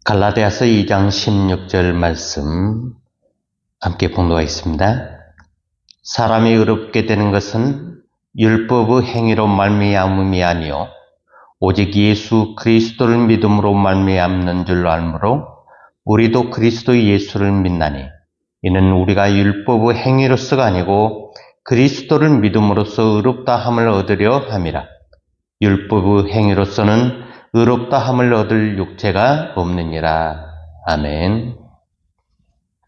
갈라디아서 2장 16절 말씀 함께 봉독하겠습니다. 사람이 의롭게 되는 것은 율법의 행위로 말미암음이 아니요 오직 예수 그리스도를 믿음으로 말미암는 줄로 알므로 우리도 그리스도 예수를 믿나니 이는 우리가 율법의 행위로서가 아니고 그리스도를 믿음으로써 의롭다 함을 얻으려 함이라. 율법의 행위로서는 의롭다 함을 얻을 육체가 없느니라. 아멘.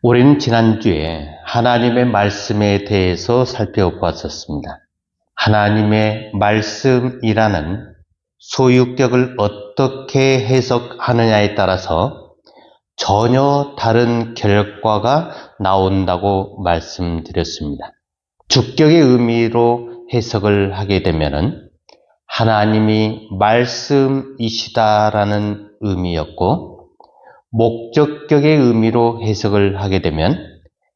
우리는 지난주에 하나님의 말씀에 대해서 살펴보았었습니다. 하나님의 말씀이라는 소유격을 어떻게 해석하느냐에 따라서 전혀 다른 결과가 나온다고 말씀드렸습니다. 주격의 의미로 해석을 하게 되면은 하나님이 말씀이시다라는 의미였고, 목적격의 의미로 해석을 하게 되면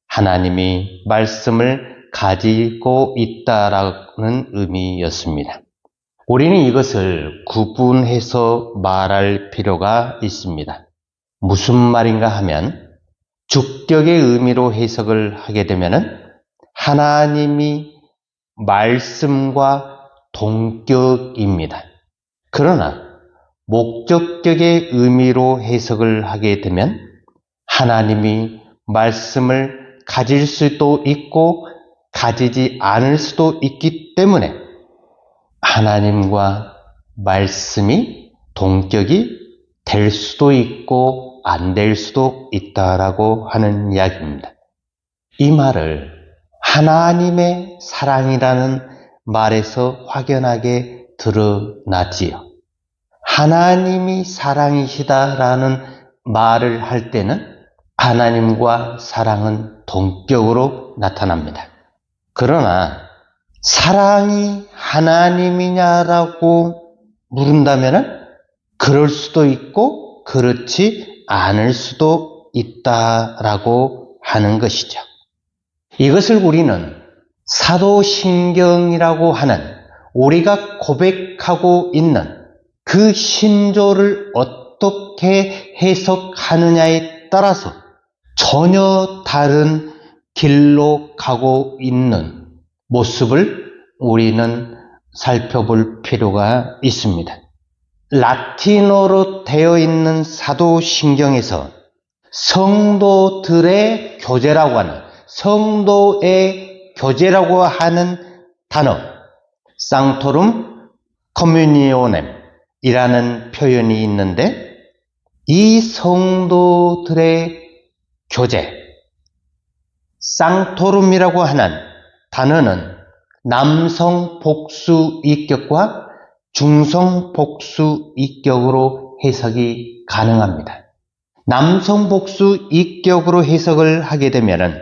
하나님이 말씀을 가지고 있다라는 의미였습니다. 우리는 이것을 구분해서 말할 필요가 있습니다. 무슨 말인가 하면 주격의 의미로 해석을 하게 되면 하나님이 말씀과 동격입니다. 그러나 목적격의 의미로 해석을 하게 되면 하나님이 말씀을 가질 수도 있고 가지지 않을 수도 있기 때문에 하나님과 말씀이 동격이 될 수도 있고 안 될 수도 있다라고 하는 이야기입니다. 이 말을 하나님의 사랑이라는 말에서 확연하게 드러나지요. 하나님이 사랑이시다라는 말을 할 때는 하나님과 사랑은 동격으로 나타납니다. 그러나 사랑이 하나님이냐라고 물은다면 그럴 수도 있고 그렇지 않을 수도 있다라고 하는 것이죠. 이것을 우리는 사도신경이라고 하는 우리가 고백하고 있는 그 신조를 어떻게 해석하느냐에 따라서 전혀 다른 길로 가고 있는 모습을 우리는 살펴볼 필요가 있습니다. 라틴어로 되어 있는 사도신경에서 성도들의 교제라고 하는 성도의 교제라고 하는 단어 상토룸 커뮤니오넴 이라는 표현이 있는데 이 성도들의 교제 상토룸이라고 하는 단어는 남성 복수 이격과 중성 복수 이격으로 해석이 가능합니다. 남성 복수 이격으로 해석을 하게 되면은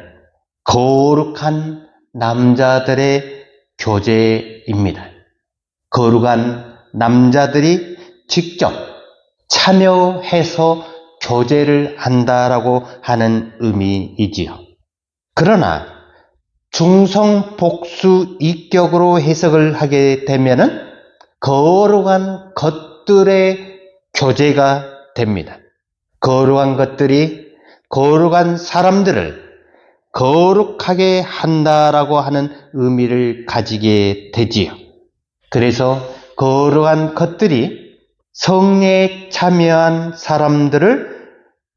거룩한 남자들의 교제입니다. 거룩한 남자들이 직접 참여해서 교제를 한다라고 하는 의미이지요. 그러나 중성 복수 이격으로 해석을 하게 되면은 거룩한 것들의 교제가 됩니다. 거룩한 것들이 거룩한 사람들을 거룩하게 한다라고 하는 의미를 가지게 되지요. 그래서 거룩한 것들이 성례에 참여한 사람들을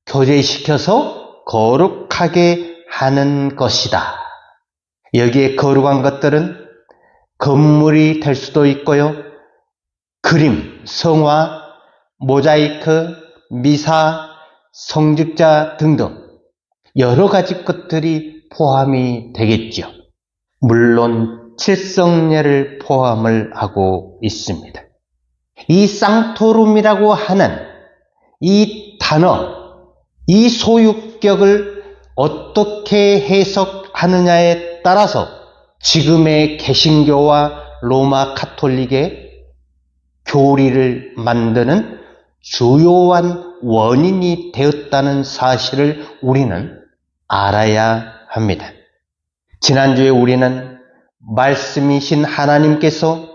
교제시켜서 거룩하게 하는 것이다. 여기에 거룩한 것들은 건물이 될 수도 있고요. 그림, 성화, 모자이크, 미사, 성직자 등등 여러 가지 것들이 포함이 되겠죠. 물론 칠성례를 포함을 하고 있습니다. 이 상토룸이라고 하는 이 단어, 이 소유격을 어떻게 해석하느냐에 따라서 지금의 개신교와 로마 카톨릭의 교리를 만드는 주요한 원인이 되었다는 사실을 우리는 알아야 합니다. 지난주에 우리는 말씀이신 하나님께서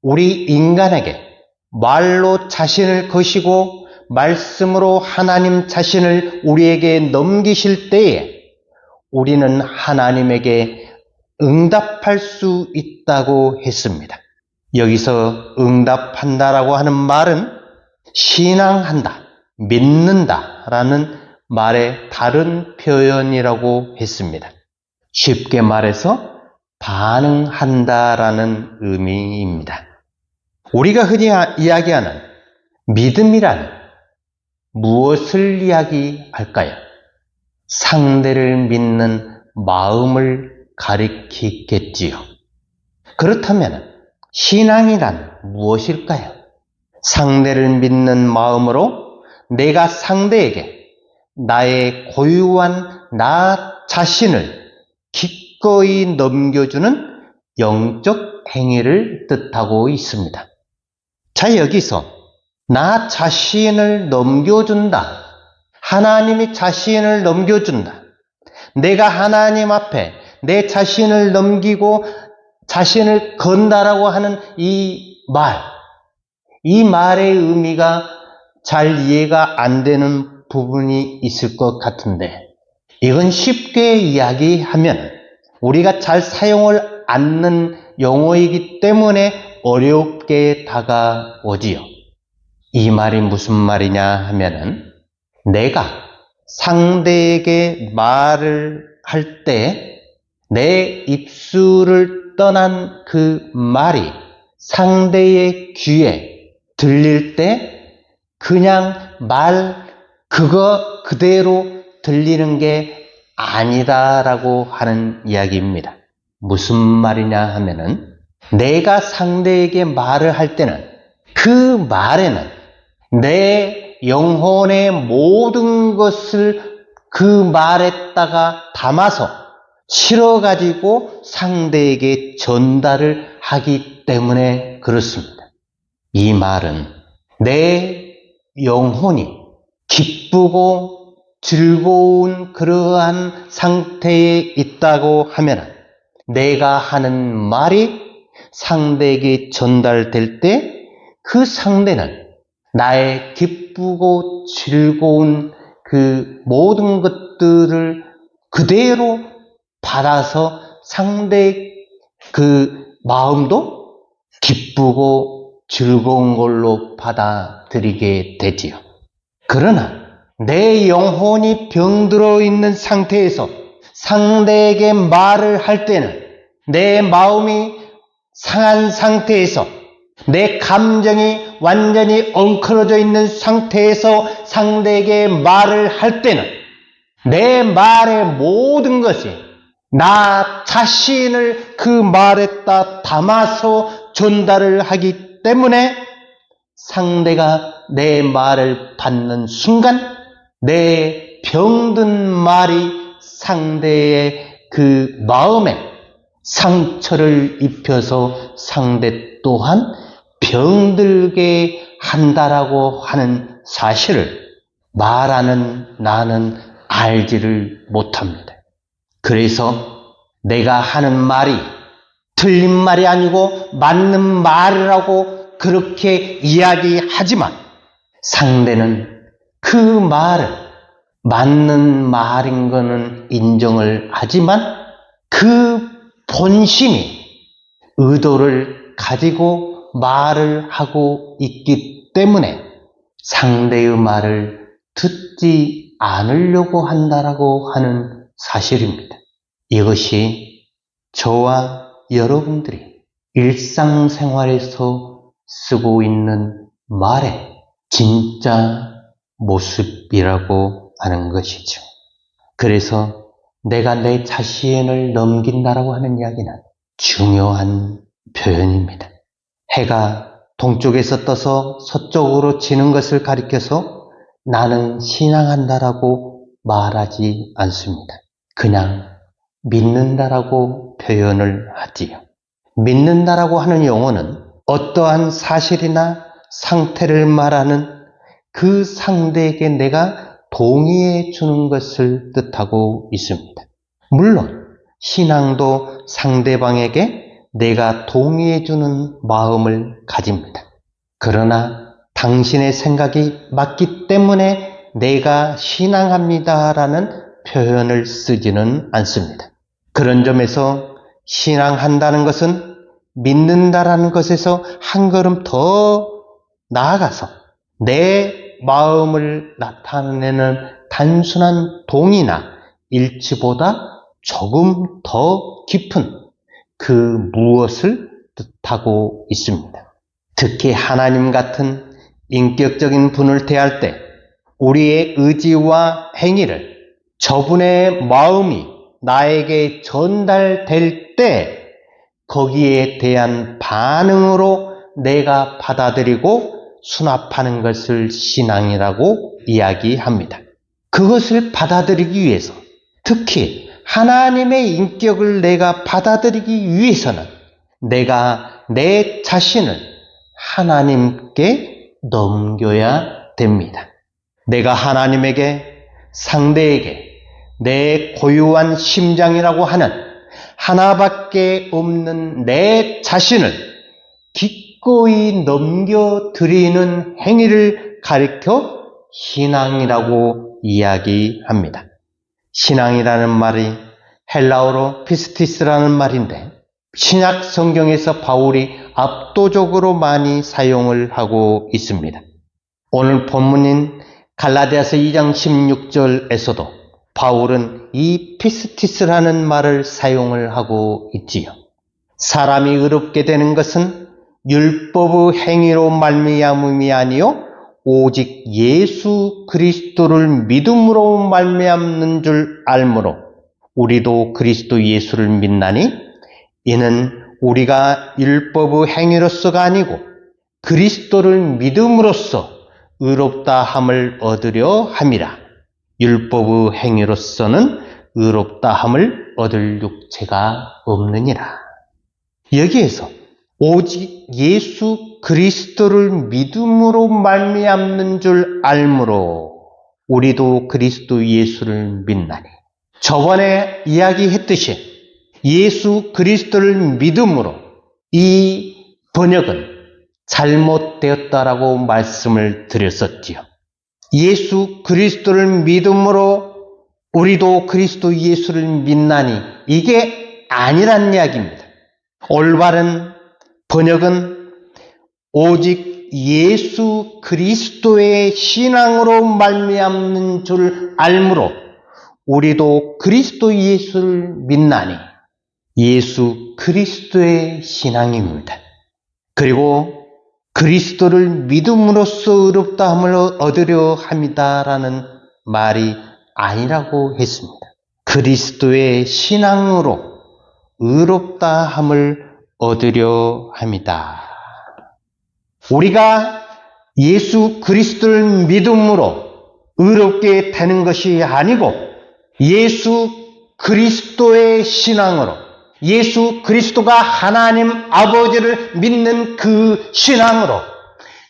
우리 인간에게 말로 자신을 거시고 말씀으로 하나님 자신을 우리에게 넘기실 때에 우리는 하나님에게 응답할 수 있다고 했습니다. 여기서 응답한다라고 하는 말은 신앙한다, 믿는다 라는 말의 다른 표현이라고 했습니다. 쉽게 말해서 반응한다라는 의미입니다. 우리가 흔히 이야기하는 믿음이란 무엇을 이야기할까요? 상대를 믿는 마음을 가리키겠지요. 그렇다면 신앙이란 무엇일까요? 상대를 믿는 마음으로 내가 상대에게 나의 고유한 나 자신을 기꺼이 넘겨주는 영적 행위를 뜻하고 있습니다. 자, 여기서 나 자신을 넘겨준다. 하나님이 자신을 넘겨준다. 내가 하나님 앞에 내 자신을 넘기고 자신을 건다라고 하는 이 말의 의미가 잘 이해가 안 되는 부분이 있을 것 같은데, 이건 쉽게 이야기하면 우리가 잘 사용을 않는 용어이기 때문에 어렵게 다가오지요. 이 말이 무슨 말이냐 하면은, 내가 상대에게 말을 할 때 내 입술을 떠난 그 말이 상대의 귀에 들릴 때 그냥 그거 그대로 들리는 게 아니다라고 하는 이야기입니다. 무슨 말이냐 하면은, 내가 상대에게 말을 할 때는 그 말에는 내 영혼의 모든 것을 그 말에다가 담아서 실어가지고 상대에게 전달을 하기 때문에 그렇습니다. 이 말은 내 영혼이 기쁘고 즐거운 그러한 상태에 있다고 하면 내가 하는 말이 상대에게 전달될 때 그 상대는 나의 기쁘고 즐거운 그 모든 것들을 그대로 받아서 상대의 그 마음도 기쁘고 즐거운 걸로 받아들이게 되지요. 그러나 내 영혼이 병들어 있는 상태에서 상대에게 말을 할 때는 내 마음이 상한 상태에서 내 감정이 완전히 엉클어져 있는 상태에서 상대에게 말을 할 때는 내 말의 모든 것이 나 자신을 그 말에다 담아서 전달을 하기 때문에 상대가 내 말을 받는 순간 내 병든 말이 상대의 그 마음에 상처를 입혀서 상대 또한 병들게 한다라고 하는 사실을 말하는 나는 알지를 못합니다. 그래서 내가 하는 말이 틀린 말이 아니고 맞는 말이라고 그렇게 이야기하지만 상대는 그 말을 맞는 말인 거는 인정을 하지만 그 본심이 의도를 가지고 말을 하고 있기 때문에 상대의 말을 듣지 않으려고 한다라고 하는 사실입니다. 이것이 저와 여러분들이 일상생활에서 쓰고 있는 말의 진짜 모습이라고 하는 것이죠. 그래서 내가 내 자신을 넘긴다라고 하는 이야기는 중요한 표현입니다. 해가 동쪽에서 떠서 서쪽으로 지는 것을 가리켜서 나는 신앙한다라고 말하지 않습니다. 그냥 믿는다라고 표현을 하지요. 믿는다라고 하는 용어는 어떠한 사실이나 상태를 말하는 그 상대에게 내가 동의해 주는 것을 뜻하고 있습니다. 물론 신앙도 상대방에게 내가 동의해 주는 마음을 가집니다. 그러나 당신의 생각이 맞기 때문에 내가 신앙합니다라는 표현을 쓰지는 않습니다. 그런 점에서 신앙한다는 것은 믿는다라는 것에서 한 걸음 더 나아가서 내 마음을 나타내는 단순한 동의나 일치보다 조금 더 깊은 그 무엇을 뜻하고 있습니다. 특히 하나님 같은 인격적인 분을 대할 때 우리의 의지와 행위를 저분의 마음이 나에게 전달될 때 거기에 대한 반응으로 내가 받아들이고 수납하는 것을 신앙이라고 이야기합니다. 그것을 받아들이기 위해서, 특히 하나님의 인격을 내가 받아들이기 위해서는 내가 내 자신을 하나님께 넘겨야 됩니다. 내가 하나님에게, 상대에게 내 고유한 심장이라고 하는 하나밖에 없는 내 자신을 기꺼이 넘겨드리는 행위를 가리켜 신앙이라고 이야기합니다. 신앙이라는 말이 헬라어로 피스티스라는 말인데 신약 성경에서 바울이 압도적으로 많이 사용을 하고 있습니다. 오늘 본문인 갈라디아서 2장 16절에서도 바울은 이 피스티스라는 말을 사용을 하고 있지요. 사람이 의롭게 되는 것은 율법의 행위로 말미암음이 아니요 오직 예수 그리스도를 믿음으로 말미암는 줄 알므로 우리도 그리스도 예수를 믿나니 이는 우리가 율법의 행위로서가 아니고 그리스도를 믿음으로써 의롭다 함을 얻으려 함이라. 율법의 행위로서는 의롭다 함을 얻을 육체가 없느니라. 여기에서 오직 예수 그리스도를 믿음으로 말미암는 줄 알므로 우리도 그리스도 예수를 믿나니. 저번에 이야기했듯이 예수 그리스도를 믿음으로 이 번역은 잘못되었다라고 말씀을 드렸었지요. 예수 그리스도를 믿음으로 우리도 그리스도 예수를 믿나니 이게 아니란 이야기입니다. 올바른 번역은 오직 예수 그리스도의 신앙으로 말미암는 줄 알므로 우리도 그리스도 예수를 믿나니 예수 그리스도의 신앙입니다. 그리고 그리스도를 믿음으로써 의롭다함을 얻으려 함이다라는 말이 아니라고 했습니다. 그리스도의 신앙으로 의롭다함을 얻으려 함이다. 우리가 예수 그리스도를 믿음으로 의롭게 되는 것이 아니고 예수 그리스도의 신앙으로 예수 그리스도가 하나님 아버지를 믿는 그 신앙으로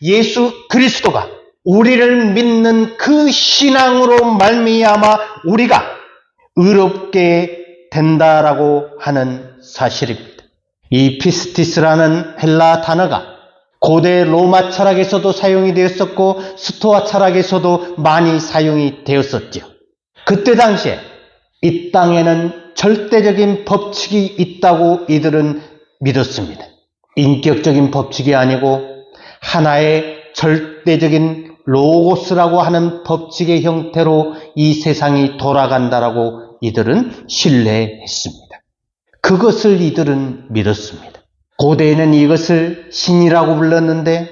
예수 그리스도가 우리를 믿는 그 신앙으로 말미암아 우리가 의롭게 된다라고 하는 사실입니다. 이 피스티스라는 헬라 단어가 고대 로마 철학에서도 사용이 되었었고 스토아 철학에서도 많이 사용이 되었었죠. 그때 당시에 이 땅에는 절대적인 법칙이 있다고 이들은 믿었습니다. 인격적인 법칙이 아니고 하나의 절대적인 로고스라고 하는 법칙의 형태로 이 세상이 돌아간다라고 이들은 신뢰했습니다. 그것을 이들은 믿었습니다. 고대에는 이것을 신이라고 불렀는데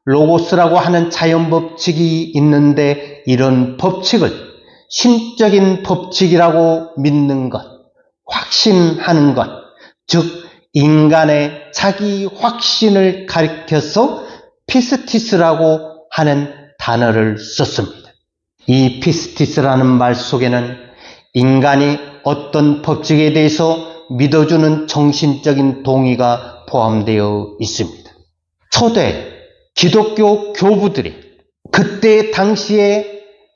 로고스라고 하는 자연 법칙이 있는데 이런 법칙을 신적인 법칙이라고 믿는 것, 확신하는 것, 즉 인간의 자기 확신을 가리켜서 피스티스라고 하는 단어를 썼습니다. 이 피스티스라는 말 속에는 인간이 어떤 법칙에 대해서 믿어주는 정신적인 동의가 포함되어 있습니다. 초대 기독교 교부들이 그때 당시에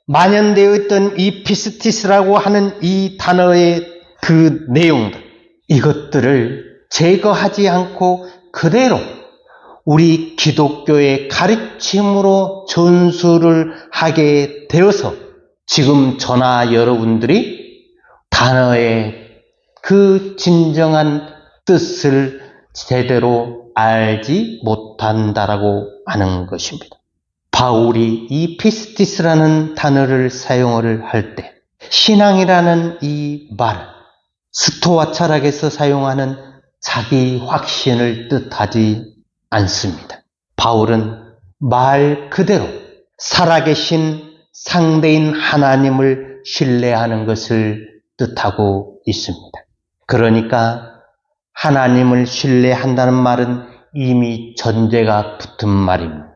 만연되어 있던 이 피스티스라고 하는 이 단어의 그 내용들, 이것들을 제거하지 않고 그대로 우리 기독교의 가르침으로 전수를 하게 되어서 지금 저나 여러분들이 단어의 그 진정한 뜻을 제대로 알지 못한다라고 하는 것입니다. 바울이 이 피스티스라는 단어를 사용을 할 때 신앙이라는 이 말은 스토아 철학에서 사용하는 자기 확신을 뜻하지 않습니다. 바울은 말 그대로 살아계신 상대인 하나님을 신뢰하는 것을 뜻하고 있습니다. 그러니까 하나님을 신뢰한다는 말은 이미 전제가 붙은 말입니다.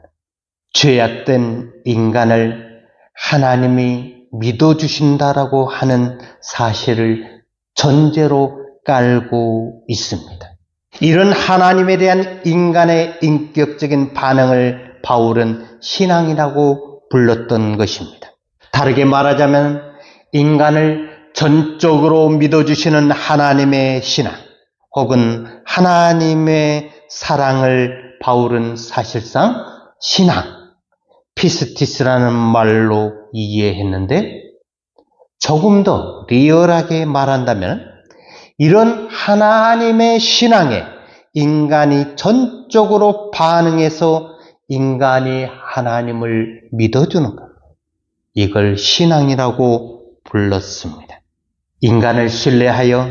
죄악된 인간을 하나님이 믿어주신다라고 하는 사실을 전제로 깔고 있습니다. 이런 하나님에 대한 인간의 인격적인 반응을 바울은 신앙이라고 불렀던 것입니다. 다르게 말하자면 인간을 전적으로 믿어주시는 하나님의 신앙 혹은 하나님의 사랑을 바울은 사실상 신앙, 피스티스라는 말로 이해했는데 조금 더 리얼하게 말한다면 이런 하나님의 신앙에 인간이 전적으로 반응해서 인간이 하나님을 믿어주는 것, 이걸 신앙이라고 불렀습니다. 인간을 신뢰하여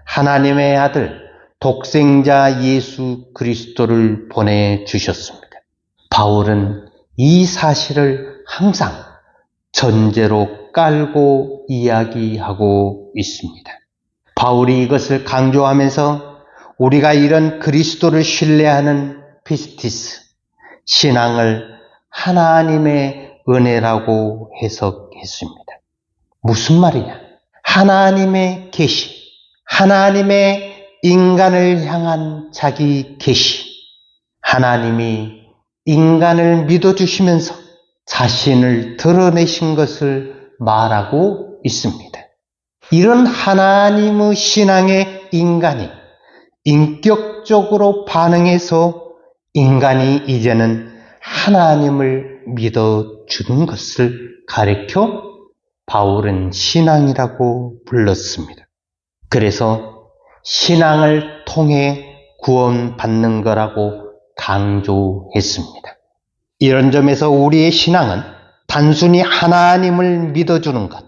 하나님의 아들 독생자 예수 그리스도를 보내주셨습니다. 바울은 이 사실을 항상 전제로 깔고 이야기하고 있습니다. 바울이 이것을 강조하면서 우리가 이런 그리스도를 신뢰하는 피스티스, 신앙을 하나님의 은혜라고 해석했습니다. 무슨 말이냐? 하나님의 계시, 하나님의 인간을 향한 자기 계시, 하나님이 인간을 믿어주시면서 자신을 드러내신 것을 말하고 있습니다. 이런 하나님의 신앙에 인간이 인격적으로 반응해서 인간이 이제는 하나님을 믿어주는 것을 가리켜 바울은 신앙이라고 불렀습니다. 그래서 신앙을 통해 구원받는 거라고 강조했습니다. 이런 점에서 우리의 신앙은 단순히 하나님을 믿어주는 것,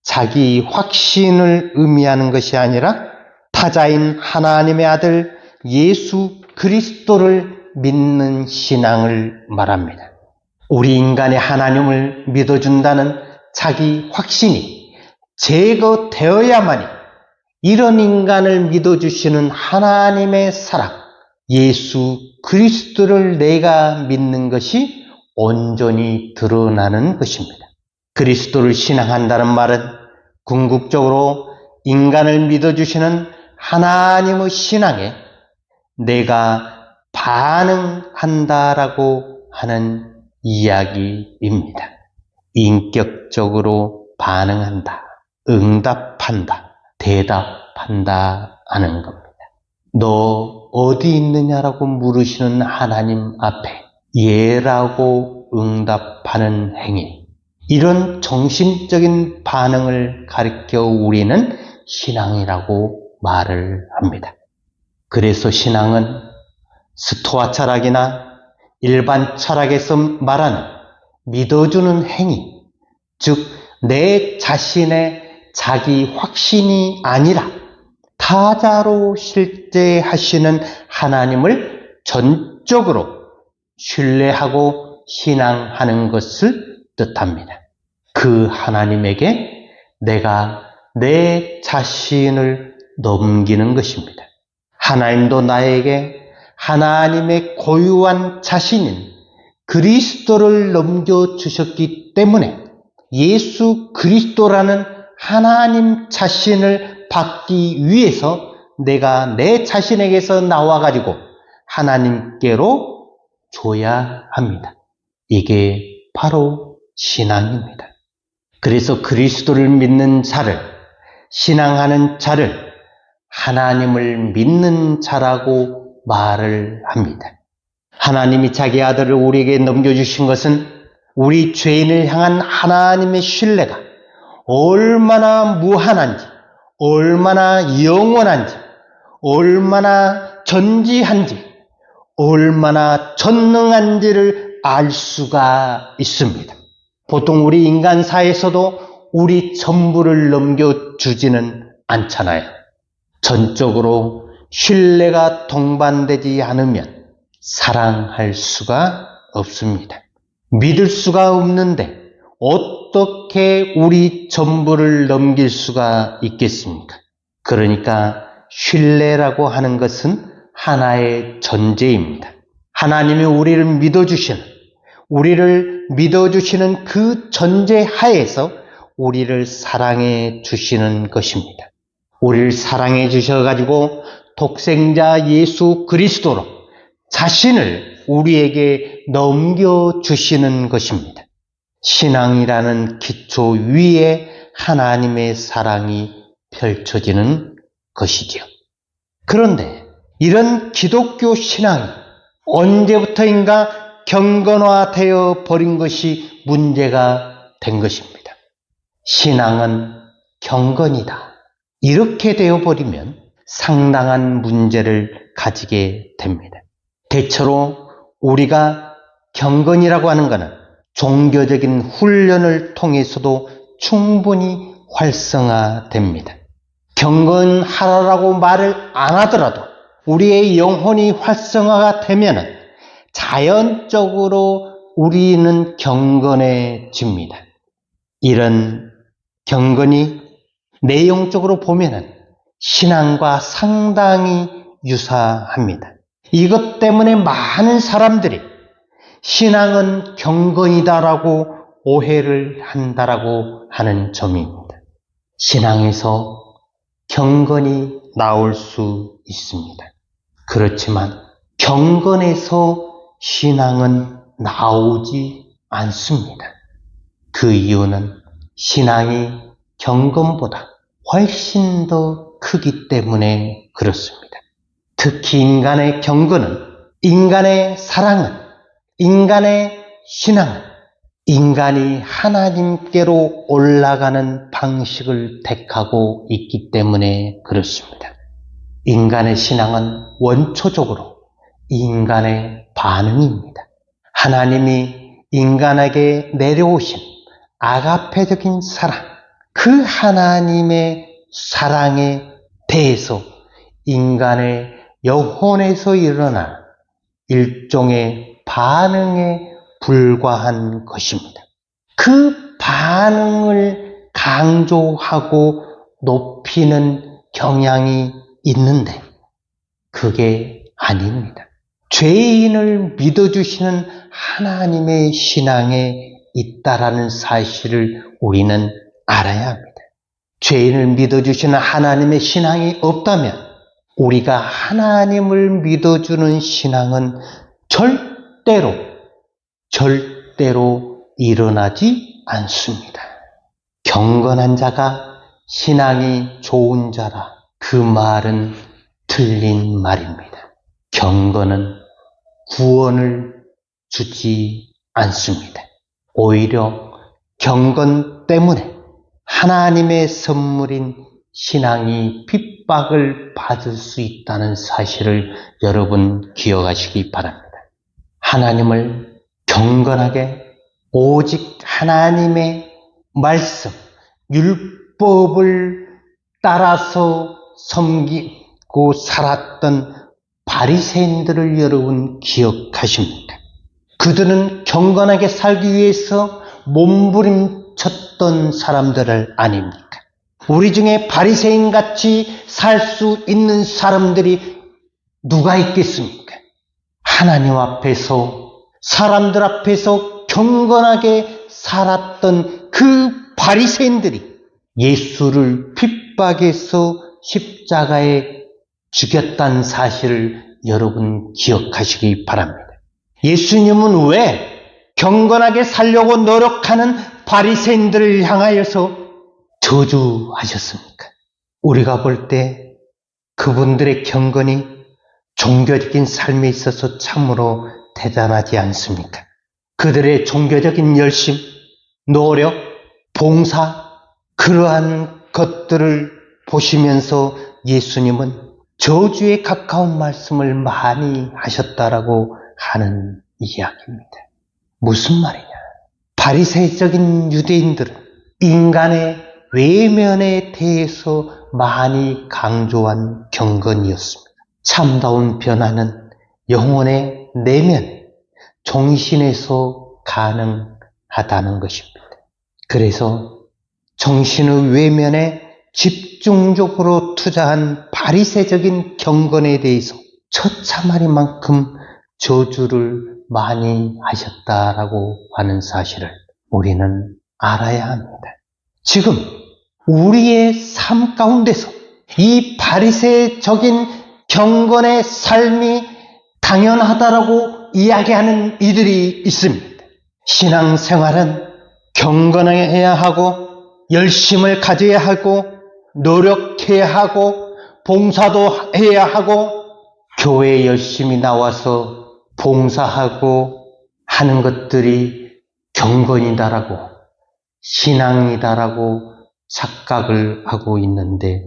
자기 확신을 의미하는 것이 아니라 타자인 하나님의 아들 예수 그리스도를 믿는 신앙을 말합니다. 우리 인간이 하나님을 믿어준다는 자기 확신이 제거되어야만이 이런 인간을 믿어주시는 하나님의 사랑, 예수 그리스도를 내가 믿는 것이 온전히 드러나는 것입니다. 그리스도를 신앙한다는 말은 궁극적으로 인간을 믿어주시는 하나님의 신앙에 내가 반응한다라고 하는 이야기입니다. 인격적으로 반응한다, 응답한다, 대답한다 하는 겁니다. 너 어디 있느냐라고 물으시는 하나님 앞에 예라고 응답하는 행위, 이런 정신적인 반응을 가리켜 우리는 신앙이라고 말을 합니다. 그래서 신앙은 스토아 철학이나 일반 철학에서 말하는 믿어주는 행위, 즉 내 자신의 자기 확신이 아니라 타자로 실제하시는 하나님을 전적으로 신뢰하고 신앙하는 것을 뜻합니다. 그 하나님에게 내가 내 자신을 넘기는 것입니다. 하나님도 나에게 하나님의 고유한 자신인 그리스도를 넘겨주셨기 때문에 예수 그리스도라는 하나님 자신을 받기 위해서 내가 내 자신에게서 나와가지고 하나님께로 줘야 합니다. 이게 바로 신앙입니다. 그래서 그리스도를 믿는 자를, 신앙하는 자를 하나님을 믿는 자라고 말을 합니다. 하나님이 자기 아들을 우리에게 넘겨주신 것은 우리 죄인을 향한 하나님의 신뢰가 얼마나 무한한지, 얼마나 영원한지, 얼마나 전지한지, 얼마나 전능한지를 알 수가 있습니다. 보통 우리 인간사에서도 우리 전부를 넘겨주지는 않잖아요. 전적으로 신뢰가 동반되지 않으면 사랑할 수가 없습니다. 믿을 수가 없는데 어떻게 우리 전부를 넘길 수가 있겠습니까? 그러니까 신뢰라고 하는 것은 하나의 전제입니다. 하나님이 우리를 믿어주시는 그 전제 하에서 우리를 사랑해 주시는 것입니다. 우리를 사랑해 주셔가지고 독생자 예수 그리스도로 자신을 우리에게 넘겨주시는 것입니다. 신앙이라는 기초 위에 하나님의 사랑이 펼쳐지는 것이지요. 그런데 이런 기독교 신앙이 언제부터인가 경건화되어 버린 것이 문제가 된 것입니다. 신앙은 경건이다. 이렇게 되어버리면 상당한 문제를 가지게 됩니다. 대체로 우리가 경건이라고 하는 것은 종교적인 훈련을 통해서도 충분히 활성화됩니다. 경건하라고 말을 안 하더라도 우리의 영혼이 활성화가 되면 자연적으로 우리는 경건해집니다. 이런 경건이 내용적으로 보면 신앙과 상당히 유사합니다. 이것 때문에 많은 사람들이 신앙은 경건이다라고 오해를 한다라고 하는 점입니다. 신앙에서 경건이 나올 수 있습니다. 그렇지만 경건에서 신앙은 나오지 않습니다. 그 이유는 신앙이 경건보다 훨씬 더 크기 때문에 그렇습니다. 특히 인간의 경건은, 인간의 사랑은, 인간의 신앙은 인간이 하나님께로 올라가는 방식을 택하고 있기 때문에 그렇습니다. 인간의 신앙은 원초적으로 인간의 반응입니다. 하나님이 인간에게 내려오신 아가페적인 사랑, 그 하나님의 사랑에 대해서 인간의 영혼에서 일어난 일종의 반응에 불과한 것입니다. 그 반응을 강조하고 높이는 경향이 있는데 그게 아닙니다. 죄인을 믿어주시는 하나님의 신앙에 있다라는 사실을 우리는 알아야 합니다. 죄인을 믿어주시는 하나님의 신앙이 없다면 우리가 하나님을 믿어주는 신앙은 절대로 일어나지 않습니다. 경건한 자가 신앙이 좋은 자라, 그 말은 틀린 말입니다. 경건은 구원을 주지 않습니다. 오히려 경건 때문에 하나님의 선물인 신앙이 핍박을 받을 수 있다는 사실을 여러분 기억하시기 바랍니다. 하나님을 경건하게 오직 하나님의 말씀, 율법을 따라서 섬기고 살았던 바리새인들을 여러분 기억하십니까? 그들은 경건하게 살기 위해서 몸부림쳤던 사람들 아닙니까? 우리 중에 바리새인같이 살 수 있는 사람들이 누가 있겠습니까? 하나님 앞에서, 사람들 앞에서 경건하게 살았던 그 바리새인들이 예수를 핍박해서 십자가에 죽였다는 사실을 여러분 기억하시기 바랍니다. 예수님은 왜 경건하게 살려고 노력하는 바리새인들을 향하여서 저주하셨습니까? 우리가 볼 때 그분들의 경건이 종교적인 삶에 있어서 참으로 대단하지 않습니까? 그들의 종교적인 열심, 노력, 봉사, 그러한 것들을 보시면서 예수님은 저주에 가까운 말씀을 많이 하셨다라고 하는 이야기입니다. 무슨 말이냐? 바리새적인 유대인들은 인간의 외면에 대해서 많이 강조한 경건이었습니다. 참다운 변화는 영혼의 내면, 정신에서 가능하다는 것입니다. 그래서 정신의 외면에 집중적으로 투자한 바리새적인 경건에 대해서 처참하리만큼 저주를 많이 하셨다라고 하는 사실을 우리는 알아야 합니다. 지금 우리의 삶 가운데서 이 바리새적인 경건의 삶이 당연하다라고 이야기하는 이들이 있습니다. 신앙생활은 경건해야 하고 열심을 가져야 하고 노력해야 하고 봉사도 해야 하고 교회에 열심히 나와서 봉사하고 하는 것들이 경건이다라고 신앙이다라고 착각을 하고 있는데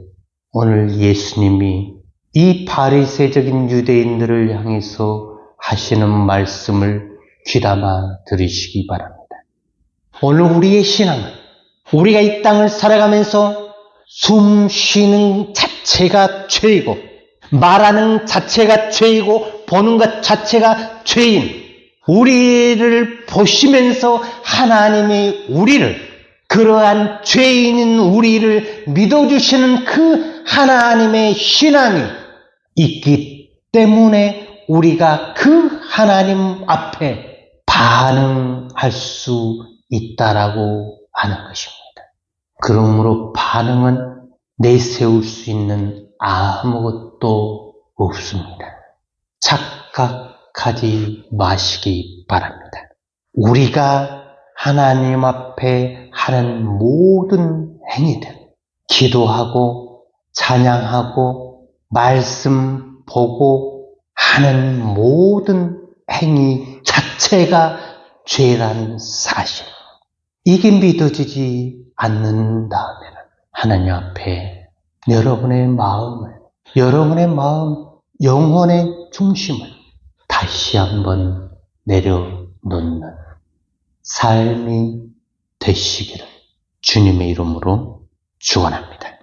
오늘 예수님이 이 바리새적인 유대인들을 향해서 하시는 말씀을 귀담아 들으시기 바랍니다. 오늘 우리의 신앙은 우리가 이 땅을 살아가면서 숨 쉬는 자체가 죄이고 말하는 자체가 죄이고 보는 것 자체가 죄인 우리를 보시면서 하나님이 우리를 그러한 죄인인 우리를 믿어주시는 그 하나님의 신앙이 있기 때문에 우리가 그 하나님 앞에 반응할 수 있다라고 하는 것입니다. 그러므로 반응은 내세울 수 있는 아무것도 없습니다. 착각하지 마시기 바랍니다. 우리가 하나님 앞에 하는 모든 행위들, 기도하고 찬양하고 말씀 보고 하는 모든 행위 자체가 죄라는 사실. 이게 믿어지지 않는다면 하나님 앞에 여러분의 마음을, 여러분의 마음, 영혼의 중심을 다시 한번 내려놓는 삶이 되시기를 주님의 이름으로 축원합니다.